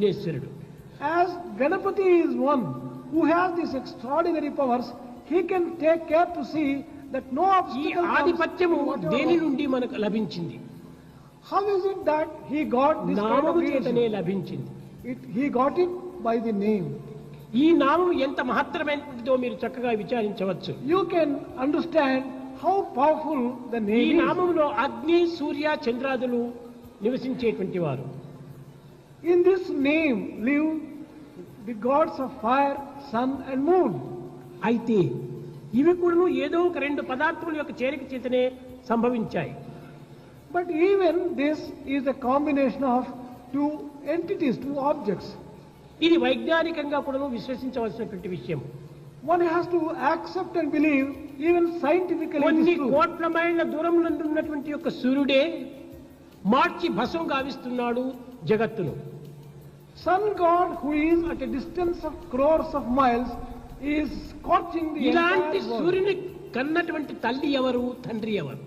విఘ్నేశ్వరుడు. As Ganapati is one who has these extraordinary powers, he can take care to see that no ఈ obstacle ఆధిపత్యము comes. దేని నుండి మనకు లభించింది? How is it that he got this kind of నామము చేతనే leadership? లభించింది. He got it by the name. ఈ నామము ఎంత మహత్తరమైనదో మీరు చక్కగా విచారించవచ్చు. You can understand how powerful the ఈ name is. నామములో అగ్ని, సూర్య, చంద్రాదులు నివసించేటువంటి వారు. In this name live the gods of fire, sun and moon. అయితే ఇవి కూడాను ఏదో ఒక రెండు పదార్థముల యొక్క చేరిక చేతనే సంభవించాయి. But even this is a combination of two entities, two objects. ఇది వైజ్ఞానికంగా కూడాను విశ్వసించవలసినటువంటి విషయం. One has to accept and believe, even scientifically it కొన్ని is true. కోట్ల మైళ్ళ దూరంలో ఉన్నటువంటి యొక్క సూర్యుడే మార్చి భస్మం గావిస్తున్నాడు జగత్తును. Sun God, who is at a distance of crores of miles, is scorching the ఇలాంటి entire world. సూర్యుని కన్నటువంటి తల్లి ఎవరు, తండ్రి ఎవరు?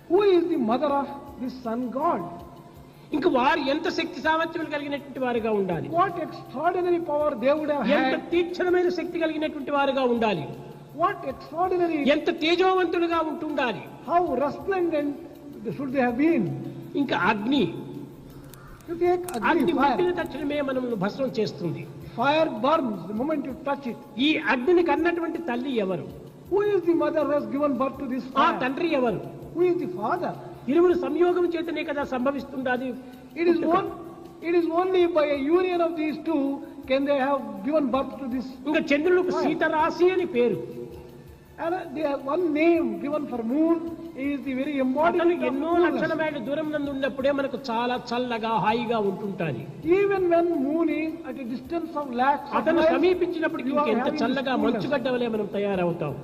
Who is the mother of this Sun God? ఇంక వారు ఎంత శక్తి సామర్థ్యం కలిగినటువంటి వారుగా ఉండాలి, What extraordinary power they would have ఎంత had. తీక్షణమైన శక్తి కలిగినటువంటి వారుగా ఉండాలి, What extraordinary, ఎంత తేజోవంతులుగా ఉంటుండాలి. how resplendent should they have been. ఇంకా అగ్ని, You take అగ్ని Agni, ముట్టిన fire. తక్షణమే మనం భస్మం చేస్తుంది. Fire burns the moment you touch it. ఈ అగ్నిని కన్నటువంటి తల్లి ఎవరు, Who is the mother who has given birth to this ఆ fire? తండ్రి ఎవరు? Who is the father? ఇరువురు సంయోగం చేతనే కదా సంభవిస్తుండాలి. It is only by a union of these two can they have given birth to this. ఇంకా చంద్రులకు శీతరాశి అని పేరు. And they have one name given for moon is the very అతను embodiment of ఎన్నో coolness. లక్షల మైళ్ళ దూరం నందు ఉన్నప్పుడే మనకు చాలా చల్లగా హాయిగా ఉంటుంటాది. Even when moon is at a distance of lakhs of అతను miles, సమీపించినప్పటికీ you are ఇంకెంత having this చల్లగా coolness. మంచుగడ్డ వలె మనం తయారవుతాం.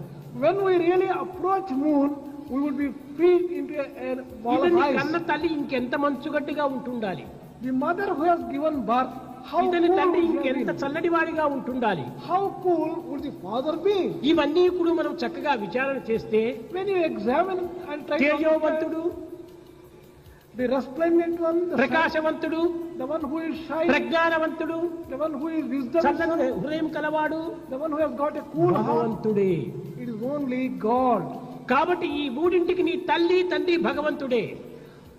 When we really approach moon, we would be freed into a ball of ఇతని ice. కన్న తల్లి ఇంకెంత మంచుగడ్డగా ఉంటుండాలి, The mother who has given birth, how cool ఇతని తండ్రి would he have ఇంకెంత been? చల్లటి వాడిగా ఉంటుండాలి. How cool would the father be? ఇవన్నీ కూడా మనం చక్కగా విచారణ చేస్తే When you examine and try to understand, తేజోవంతుడు, the resplendent one, the ప్రకాశవంతుడు, one who is shy, ప్రజ్ఞానవంతుడు, the one who is wisdom, చల్లని హృదయం కలవాడు the one who has got a cool heart, భగవంతుడే. it is only God. కాబట్టి ఈ మూడింటికి నీ తల్లి, తండ్రి భగవంతుడే.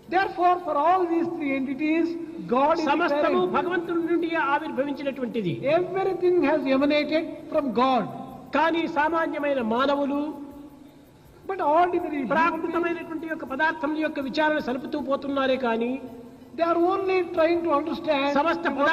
Therefore, for all these three entities, God is the సమస్తము parent. భగవంతుడి నుండి ఆవిర్భవించినటువంటిది. Everything has emanated from God. కానీ సామాన్యమైన మానవులు But ordinary human beings, ప్రాకృతమైనటువంటి యొక్క పదార్థం యొక్క విచారణ సలుపుతూ పోతున్నారే కానీ they are only trying to understand సమస్త పదార్థ